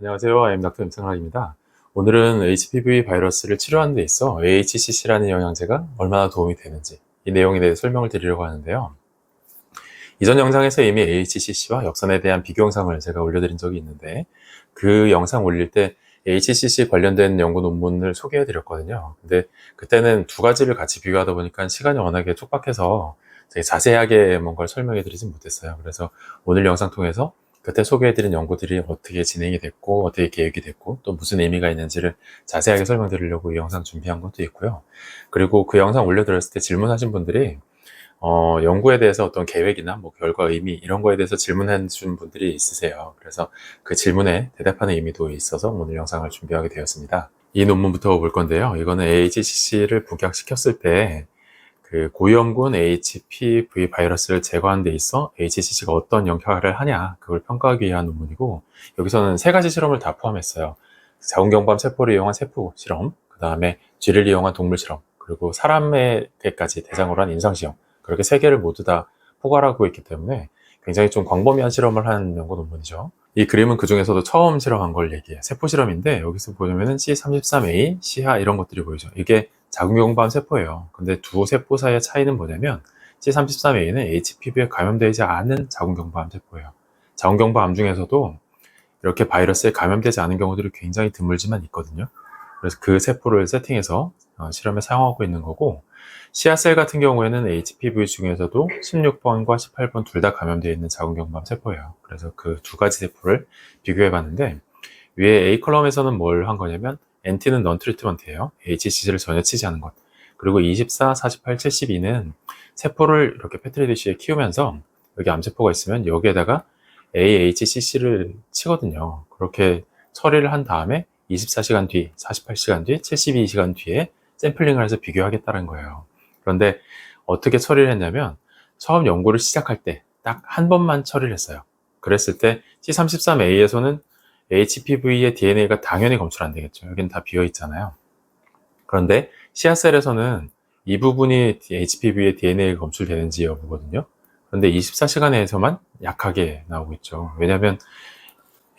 안녕하세요. M닥터 임상락입니다. 오늘은 HPV 바이러스를 치료하는 데 있어 AHCC라는 영양제가 얼마나 도움이 되는지 이 내용에 대해 설명을 드리려고 하는데요. 이전 영상에서 이미 AHCC와 역선에 대한 비교 영상을 제가 올려드린 적이 있는데 그 영상 올릴 때 AHCC 관련된 연구 논문을 소개해 드렸거든요. 근데 그때는 두 가지를 같이 비교하다 보니까 시간이 워낙에 촉박해서 되게 자세하게 뭔가를 설명해 드리진 못했어요. 그래서 오늘 영상 통해서 그때 소개해드린 연구들이 어떻게 진행이 됐고 어떻게 계획이 됐고 또 무슨 의미가 있는지를 자세하게 설명드리려고 이 영상 준비한 것도 있고요. 그리고 그 영상 올려드렸을 때 질문하신 분들이 연구에 대해서 어떤 계획이나 뭐 결과 의미 이런 거에 대해서 질문해 준 분들이 있으세요. 그래서 그 질문에 대답하는 의미도 있어서 오늘 영상을 준비하게 되었습니다. 이 논문부터 볼 건데요. 이거는 AHCC를 복약시켰을 때 그 고위험군 HPV 바이러스를 제거하는 데 있어 HCC가 어떤 역할을 하냐 그걸 평가하기 위한 논문이고, 여기서는 세 가지 실험을 다 포함했어요. 자궁경부암 세포를 이용한 세포 실험, 그 다음에 쥐를 이용한 동물 실험, 그리고 사람에게까지 대상으로 한 임상 시험, 그렇게 세 개를 모두 다 포괄하고 있기 때문에 굉장히 좀 광범위한 실험을 한 연구 논문이죠. 이 그림은 그 중에서도 처음 실험한 걸 얘기해요. 세포 실험인데 여기서 보면은 C33A, C하 이런 것들이 보이죠. 이게 자궁경부암 세포예요. 근데 두 세포 사이의 차이는 뭐냐면 C33A는 HPV에 감염되지 않은 자궁경부암 세포예요. 자궁경부암 중에서도 이렇게 바이러스에 감염되지 않은 경우들이 굉장히 드물지만 있거든요. 그래서 그 세포를 세팅해서 실험에 사용하고 있는 거고, 시아셀 같은 경우에는 HPV 중에서도 16번과 18번 둘 다 감염되어 있는 자궁경부암 세포예요. 그래서 그 두 가지 세포를 비교해 봤는데, 위에 A 컬럼에서는 뭘 한 거냐면 NT는 non 트리트먼트예요. HCC를 전혀 치지 않은 것. 그리고 24, 48, 72는 세포를 이렇게 페트리 디쉬에 키우면서 여기 암세포가 있으면 여기에다가 AHCC를 치거든요. 그렇게 처리를 한 다음에 24시간 뒤, 48시간 뒤, 72시간 뒤에 샘플링을 해서 비교하겠다는 거예요. 그런데 어떻게 처리를 했냐면 처음 연구를 시작할 때 딱 한 번만 처리를 했어요. 그랬을 때 C33A에서는 HPV의 DNA가 당연히 검출 안 되겠죠. 여기는 다 비어 있잖아요. 그런데 시아셀에서는 이 부분이 HPV의 DNA가 검출되는지 여부거든요. 그런데 24시간에서만 약하게 나오고 있죠. 왜냐하면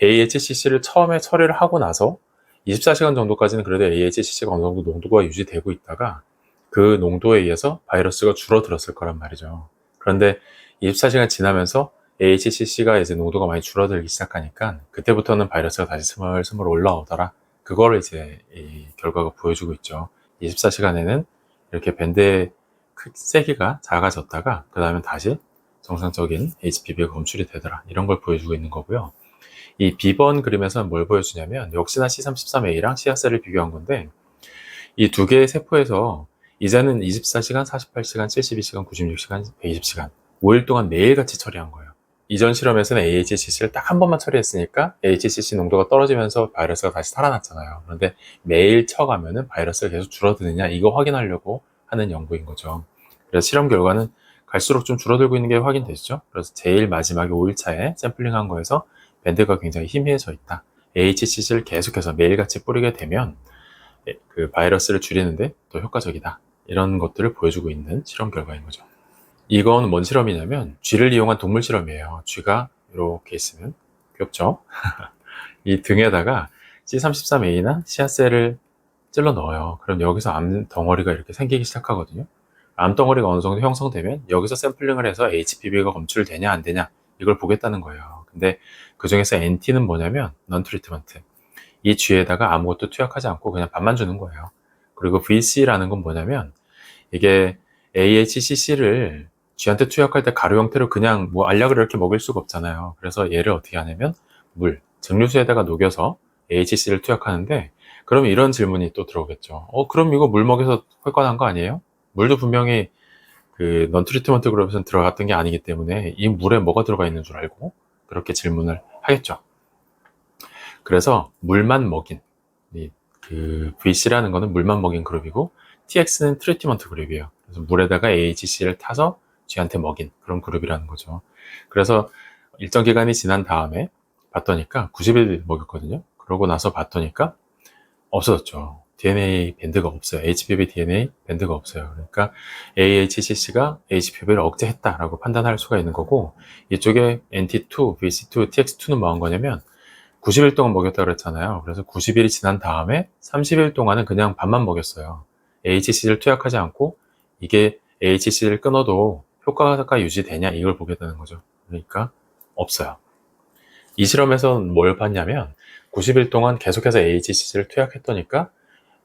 AHCC를 처음에 처리를 하고 나서 24시간 정도까지는 그래도 AHCC가 어느 정도 농도가 유지되고 있다가 그 농도에 의해서 바이러스가 줄어들었을 거란 말이죠. 그런데 24시간 지나면서 AHCC가 이제 농도가 많이 줄어들기 시작하니까 그때부터는 바이러스가 다시 스멀스멀 올라오더라. 그거를 이제 이 결과가 보여주고 있죠. 24시간에는 이렇게 밴드의 세기가 작아졌다가 그 다음에 다시 정상적인 HPV가 검출이 되더라. 이런 걸 보여주고 있는 거고요. 이 B번 그림에서는 뭘 보여주냐면 역시나 C33A랑 시아셀을 비교한 건데 이 두 개의 세포에서 이제는 24시간, 48시간, 72시간, 96시간, 120시간 5일 동안 매일같이 처리한 거예요. 이전 실험에서는 AHCC를 딱 한 번만 처리했으니까 AHCC 농도가 떨어지면서 바이러스가 다시 살아났잖아요. 그런데 매일 쳐가면은 바이러스가 계속 줄어드느냐 이거 확인하려고 하는 연구인 거죠. 그래서 실험 결과는 갈수록 좀 줄어들고 있는 게 확인되시죠. 그래서 제일 마지막에 5일차에 샘플링한 거에서 밴드가 굉장히 희미해져 있다. AHCC를 계속해서 매일같이 뿌리게 되면 그 바이러스를 줄이는데 더 효과적이다. 이런 것들을 보여주고 있는 실험 결과인 거죠. 이건 뭔 실험이냐면 쥐를 이용한 동물 실험이에요. 쥐가 이렇게 있으면 귀엽죠? 이 등에다가 C33A나 시아셀을 찔러 넣어요. 그럼 여기서 암 덩어리가 이렇게 생기기 시작하거든요. 암 덩어리가 어느 정도 형성되면 여기서 샘플링을 해서 HPV가 검출되냐 안 되냐 이걸 보겠다는 거예요. 근데 그 중에서 NT는 뭐냐면 non 트리트먼트. 이 쥐에다가 아무것도 투약하지 않고 그냥 밥만 주는 거예요. 그리고 VC라는 건 뭐냐면 이게 AHCC를 쥐한테 투약할 때 가루 형태로 그냥 뭐 알약을 이렇게 먹일 수가 없잖아요. 그래서 얘를 어떻게 하냐면 물, 증류수에다가 녹여서 AHC를 투약하는데, 그럼 이런 질문이 또 들어오겠죠. 그럼 이거 물 먹여서 혈관한 거 아니에요? 물도 분명히 그 non-트리트먼트 그룹에서 들어갔던 게 아니기 때문에 이 물에 뭐가 들어가 있는 줄 알고 그렇게 질문을 하겠죠. 그래서 물만 먹인 그 VC라는 거는 물만 먹인 그룹이고 TX는 트리트먼트 그룹이에요. 그래서 물에다가 AHC를 타서 쥐한테 먹인 그런 그룹이라는 거죠. 그래서 일정 기간이 지난 다음에 봤더니까 90일 먹였거든요. 그러고 나서 봤더니까 없어졌죠. DNA 밴드가 없어요. HPV DNA 밴드가 없어요. 그러니까 AHCC가 HPV를 억제했다라고 판단할 수가 있는 거고, 이쪽에 NT2, VC2, TX2는 뭐 한 거냐면 90일 동안 먹였다 그랬잖아요. 그래서 90일이 지난 다음에 30일 동안은 그냥 밥만 먹였어요. AHC를 투약하지 않고 이게 AHC를 끊어도 효과가 유지되냐 이걸 보겠다는 거죠. 그러니까 없어요. 이 실험에서는 뭘 봤냐면 90일 동안 계속해서 AHC를 투약했더니까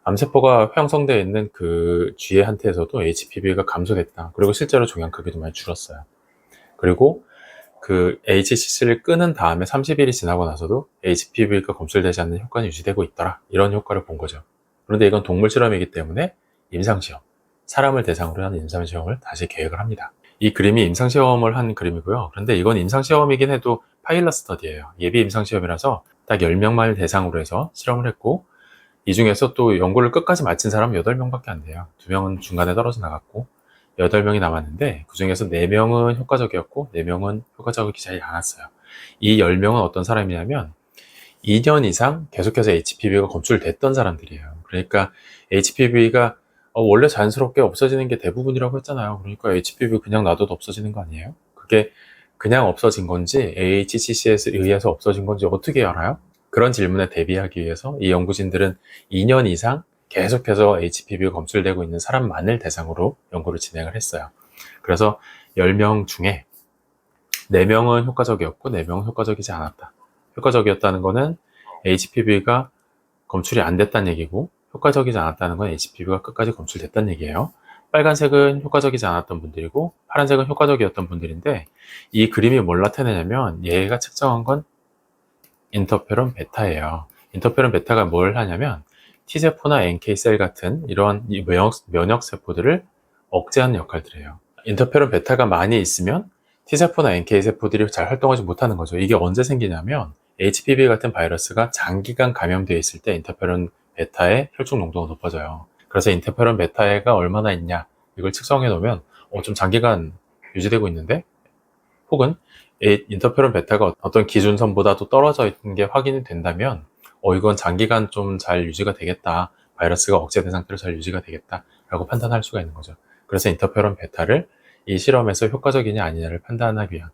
암세포가 형성되어 있는 그 쥐한테서도 HPV가 감소됐다. 그리고 실제로 종양 크기도 많이 줄었어요. 그리고 그 HCC를 끊은 다음에 30일이 지나고 나서도 HPV가 검출되지 않는 효과는 유지되고 있더라. 이런 효과를 본 거죠. 그런데 이건 동물 실험이기 때문에 임상시험, 사람을 대상으로 하는 임상시험을 다시 계획을 합니다. 이 그림이 임상시험을 한 그림이고요. 그런데 이건 임상시험이긴 해도 파일럿 스터디예요. 예비 임상시험이라서 딱 10명만을 대상으로 해서 실험을 했고, 이 중에서 또 연구를 끝까지 마친 사람은 8명밖에 안 돼요. 2명은 중간에 떨어져 나갔고 8명이 남았는데 그 중에서 4명은 효과적이었고 4명은 효과적이지 않았어요. 이 10명은 어떤 사람이냐면 2년 이상 계속해서 HPV가 검출됐던 사람들이에요. 그러니까 HPV가 원래 자연스럽게 없어지는 게 대부분이라고 했잖아요. 그러니까 HPV 그냥 놔둬도 없어지는 거 아니에요? 그게 그냥 없어진 건지 AHCC에 의해서 없어진 건지 어떻게 알아요? 그런 질문에 대비하기 위해서 이 연구진들은 2년 이상 계속해서 HPV가 검출되고 있는 사람만을 대상으로 연구를 진행을 했어요. 그래서 10명 중에 4명은 효과적이었고 4명은 효과적이지 않았다. 효과적이었다는 거는 HPV가 검출이 안 됐다는 얘기고, 효과적이지 않았다는 건 HPV가 끝까지 검출됐다는 얘기예요. 빨간색은 효과적이지 않았던 분들이고 파란색은 효과적이었던 분들인데, 이 그림이 뭘 나타내냐면 얘가 측정한 건 인터페론 베타예요. 인터페론 베타가 뭘 하냐면 T세포나 NK셀 같은 이런 면역세포들을 억제하는 역할들을 해요. 인터페론 베타가 많이 있으면 T세포나 NK세포들이 잘 활동하지 못하는 거죠. 이게 언제 생기냐면 HPV 같은 바이러스가 장기간 감염되어 있을 때 인터페론 베타의 혈중 농도가 높아져요. 그래서 인터페론 베타가 얼마나 있냐 이걸 측정해 놓으면 좀 장기간 유지되고 있는데, 혹은 인터페론 베타가 어떤 기준선보다도 떨어져 있는 게 확인이 된다면 이건 장기간 좀 잘 유지가 되겠다, 바이러스가 억제된 상태로 잘 유지가 되겠다 라고 판단할 수가 있는 거죠. 그래서 인터페론 베타를 이 실험에서 효과적이냐 아니냐를 판단하기 위한,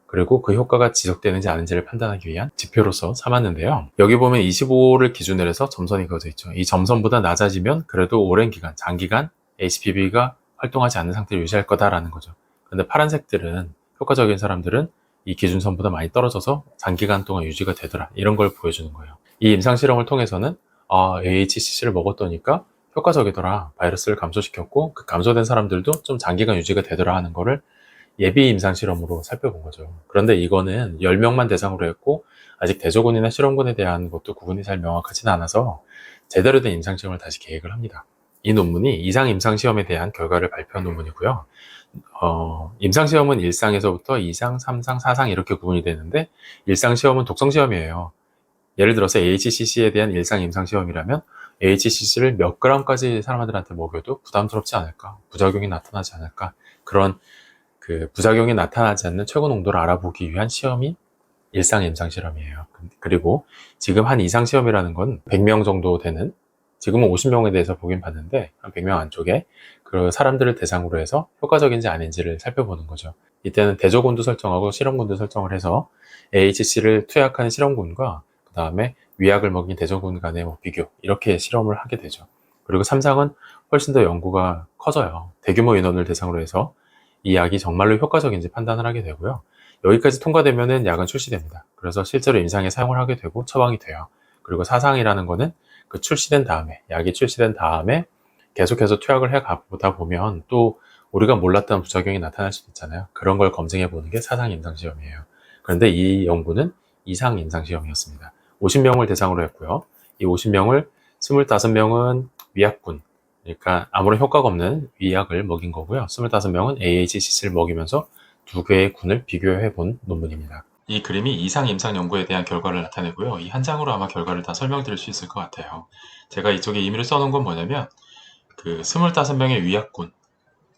그리고 그 효과가 지속되는지 아닌지를 판단하기 위한 지표로서 삼았는데요. 여기 보면 25를 기준으로 해서 점선이 그어져 있죠. 이 점선보다 낮아지면 그래도 오랜 기간, 장기간 HPV가 활동하지 않는 상태를 유지할 거다라는 거죠. 근데 파란색들은, 효과적인 사람들은 이 기준선보다 많이 떨어져서 장기간 동안 유지가 되더라, 이런 걸 보여주는 거예요. 이 임상실험을 통해서는 AHCC를 먹었더니까 효과적이더라, 바이러스를 감소시켰고 그 감소된 사람들도 좀 장기간 유지가 되더라 하는 거를 예비 임상 실험으로 살펴본 거죠. 그런데 이거는 10명만 대상으로 했고 아직 대조군이나 실험군에 대한 것도 구분이 잘 명확하지는 않아서 제대로 된 임상 시험을 다시 계획을 합니다. 이 논문이 이상 임상 시험에 대한 결과를 발표한 논문이고요. 임상 시험은 1상에서부터 2상, 3상, 4상 이렇게 구분이 되는데, 1상 시험은 독성 시험이에요. 예를 들어서 HCC에 대한 1상 임상 시험이라면 HCC를 몇 g까지 사람들한테 먹여도 부담스럽지 않을까, 부작용이 나타나지 않을까, 그런 그 부작용이 나타나지 않는 최고 농도를 알아보기 위한 시험이 일상 임상 실험이에요. 그리고 지금 한 이상 시험이라는 건 100명 정도 되는, 지금은 50명에 대해서 보긴 봤는데 한 100명 안쪽에 그 사람들을 대상으로 해서 효과적인지 아닌지를 살펴보는 거죠. 이때는 대조군도 설정하고 실험군도 설정을 해서 AHC를 투약하는 실험군과 그 다음에 위약을 먹인 대조군 간의 비교, 이렇게 실험을 하게 되죠. 그리고 3상은 훨씬 더 연구가 커져요. 대규모 인원을 대상으로 해서 이 약이 정말로 효과적인지 판단을 하게 되고요. 여기까지 통과되면은 약은 출시됩니다. 그래서 실제로 임상에 사용을 하게 되고 처방이 돼요. 그리고 사상이라는 거는 그 출시된 다음에, 약이 출시된 다음에 계속해서 투약을 해 가보다 보면 또 우리가 몰랐던 부작용이 나타날 수도 있잖아요. 그런 걸 검증해 보는 게 사상 임상시험이에요. 그런데 이 연구는 이상 임상시험이었습니다. 50명을 대상으로 했고요. 이 50명을 25명은 위약군, 그러니까 아무런 효과가 없는 위약을 먹인 거고요. 25명은 AHCC를 먹이면서 두 개의 군을 비교해 본 논문입니다. 이 그림이 이상 임상 연구에 대한 결과를 나타내고요. 이 한 장으로 아마 결과를 다 설명드릴 수 있을 것 같아요. 제가 이쪽에 임의로 써놓은 건 뭐냐면 그 25명의 위약군,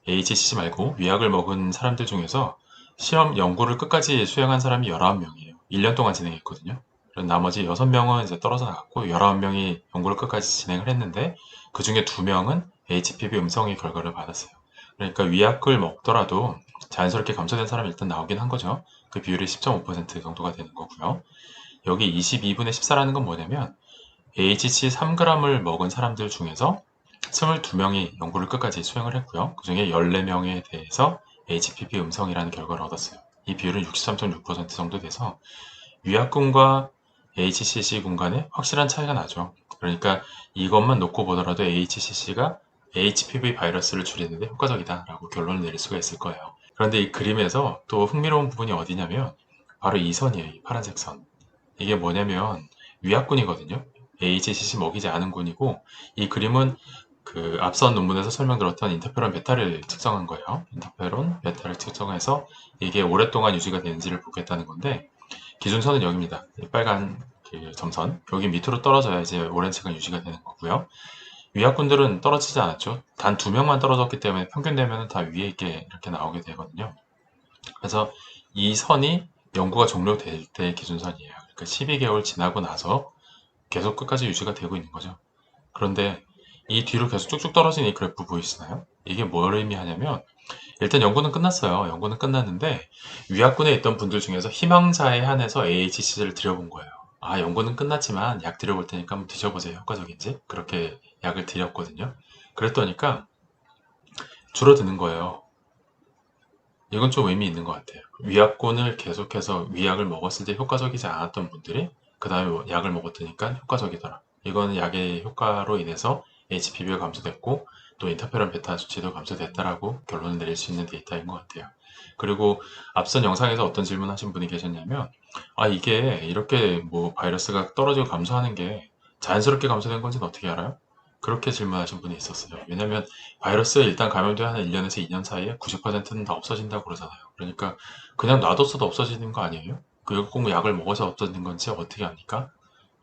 AHCC 말고 위약을 먹은 사람들 중에서 실험 연구를 끝까지 수행한 사람이 19명이에요. 1년 동안 진행했거든요. 그리고 나머지 6명은 이제 떨어져 나갔고 19명이 연구를 끝까지 진행을 했는데 그 중에 2명은 HPV 음성의 결과를 받았어요. 그러니까 위약을 먹더라도 자연스럽게 감소된 사람이 일단 나오긴 한 거죠. 그 비율이 10.5% 정도가 되는 거고요. 여기 22분의 14라는 건 뭐냐면 AHC 3g을 먹은 사람들 중에서 22명이 연구를 끝까지 수행을 했고요. 그 중에 14명에 대해서 HPV 음성이라는 결과를 얻었어요. 이 비율은 63.6% 정도 돼서 위약군과 HCC 군간에 확실한 차이가 나죠. 그러니까 이것만 놓고 보더라도 HCC가 HPV 바이러스를 줄이는데 효과적이다라고 결론을 내릴 수가 있을 거예요. 그런데 이 그림에서 또 흥미로운 부분이 어디냐면 바로 이 선이에요. 이 파란색 선. 이게 뭐냐면 위약군이거든요. HCC 먹이지 않은 군이고 이 그림은 그 앞선 논문에서 설명드렸던 인터페론 베타를 측정한 거예요. 인터페론 베타를 측정해서 이게 오랫동안 유지가 되는지를 보겠다는 건데 기준선은 여기입니다. 이 빨간 그 점선 여기 밑으로 떨어져야 이제 오랜 시간 유지가 되는 거고요. 위약군들은 떨어지지 않았죠. 단 2명만 떨어졌기 때문에 평균 되면 다 위에 있게 이렇게 나오게 되거든요. 그래서 이 선이 연구가 종료될 때 기준선이에요. 그러니까 12개월 지나고 나서 계속 끝까지 유지가 되고 있는 거죠. 그런데 이 뒤로 계속 쭉쭉 떨어지는 이 그래프 보이시나요? 이게 뭘 의미하냐면 일단 연구는 끝났어요. 연구는 끝났는데 위약군에 있던 분들 중에서 희망자에 한해서 AHC를 드려본 거예요. 아, 연구는 끝났지만 약 드려볼 테니까 한번 드셔보세요. 효과적인지. 그렇게 약을 드렸거든요. 그랬더니까 줄어드는 거예요. 이건 좀 의미 있는 것 같아요. 위약군을 계속해서 위약을 먹었을 때 효과적이지 않았던 분들이 그 다음에 약을 먹었더니까 효과적이더라. 이거는 약의 효과로 인해서 HPV가 감소됐고 또 인터페론 베타 수치도 감소됐다라고 결론을 내릴 수 있는 데이터인 것 같아요. 그리고 앞선 영상에서 어떤 질문하신 분이 계셨냐면 아 이게 이렇게 뭐 바이러스가 떨어지고 감소하는 게 자연스럽게 감소된 건지는 어떻게 알아요? 그렇게 질문하신 분이 있었어요. 왜냐면 바이러스 일단 감염돼 한 1년에서 2년 사이에 90%는 다 없어진다고 그러잖아요. 그러니까 그냥 놔뒀어도 없어지는 거 아니에요? 그리고 꼭 약을 먹어서 없어지는 건지 어떻게 합니까?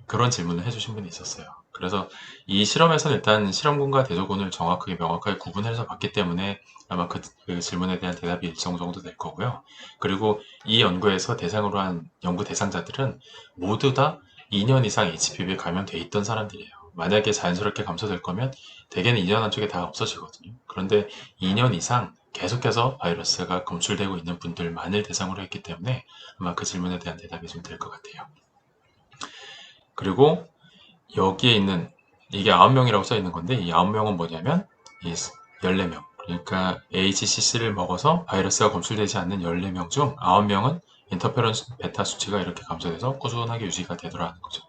그런 질문을 해주신 분이 있었어요. 그래서 이 실험에서는 일단 실험군과 대조군을 정확하게 명확하게 구분해서 봤기 때문에 아마 그 질문에 대한 대답이 일정 정도 될 거고요. 그리고 이 연구에서 대상으로 한 연구 대상자들은 모두 다 2년 이상 HPV에 감염돼 있던 사람들이에요. 만약에 자연스럽게 감소될 거면 대개는 2년 안쪽에 다 없어지거든요. 그런데 2년 이상 계속해서 바이러스가 검출되고 있는 분들만을 대상으로 했기 때문에 아마 그 질문에 대한 대답이 좀 될 것 같아요. 그리고 여기에 있는 이게 9명이라고 써 있는 건데 이 9명은 뭐냐면 이 14명 그러니까 HCC를 먹어서 바이러스가 검출되지 않는 14명 중 9명은 인터페론 베타 수치가 이렇게 감소돼서 꾸준하게 유지가 되더라는 거죠.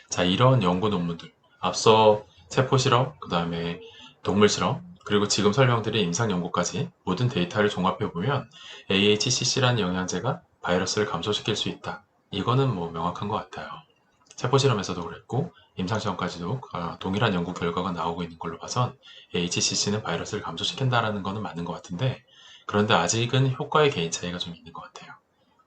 자, 이런 연구 논문들 앞서 세포 실험, 그 다음에 동물 실험, 그리고 지금 설명드린 임상 연구까지 모든 데이터를 종합해 보면 AHCC라는 영양제가 바이러스를 감소시킬 수 있다. 이거는 뭐 명확한 것 같아요. 세포 실험에서도 그랬고 임상 시험까지도 동일한 연구 결과가 나오고 있는 걸로 봐선 HCC는 바이러스를 감소시킨다라는 거는 맞는 것 같은데 그런데 아직은 효과의 개인 차이가 좀 있는 것 같아요.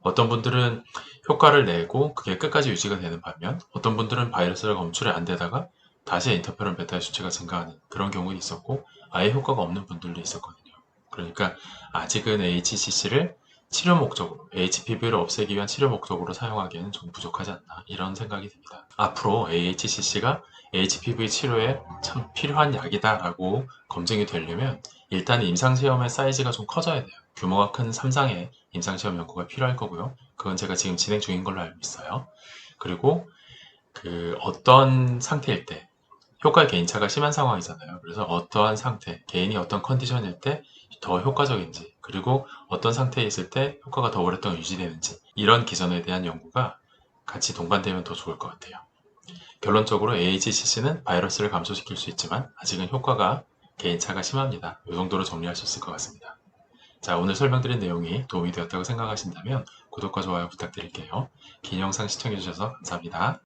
어떤 분들은 효과를 내고 그게 끝까지 유지가 되는 반면 어떤 분들은 바이러스가 검출이 안 되다가 다시 인터페론 베타의 수치가 증가하는 그런 경우도 있었고 아예 효과가 없는 분들도 있었거든요. 그러니까 아직은 HCC를 치료 목적으로, HPV를 없애기 위한 치료 목적으로 사용하기에는 좀 부족하지 않나 이런 생각이 듭니다. 앞으로 AHCC가 HPV 치료에 참 필요한 약이다라고 검증이 되려면 일단 임상시험의 사이즈가 좀 커져야 돼요. 규모가 큰 3상의 임상시험 연구가 필요할 거고요. 그건 제가 지금 진행 중인 걸로 알고 있어요. 그리고 그 어떤 상태일 때 효과 개인차가 심한 상황이잖아요. 그래서 어떠한 상태, 개인이 어떤 컨디션일 때 더 효과적인지, 그리고 어떤 상태에 있을 때 효과가 더 오랫동안 유지되는지, 이런 기전에 대한 연구가 같이 동반되면 더 좋을 것 같아요. 결론적으로 AHCC는 바이러스를 감소시킬 수 있지만 아직은 효과가 개인차가 심합니다. 이 정도로 정리할 수 있을 것 같습니다. 자, 오늘 설명드린 내용이 도움이 되었다고 생각하신다면 구독과 좋아요 부탁드릴게요. 긴 영상 시청해주셔서 감사합니다.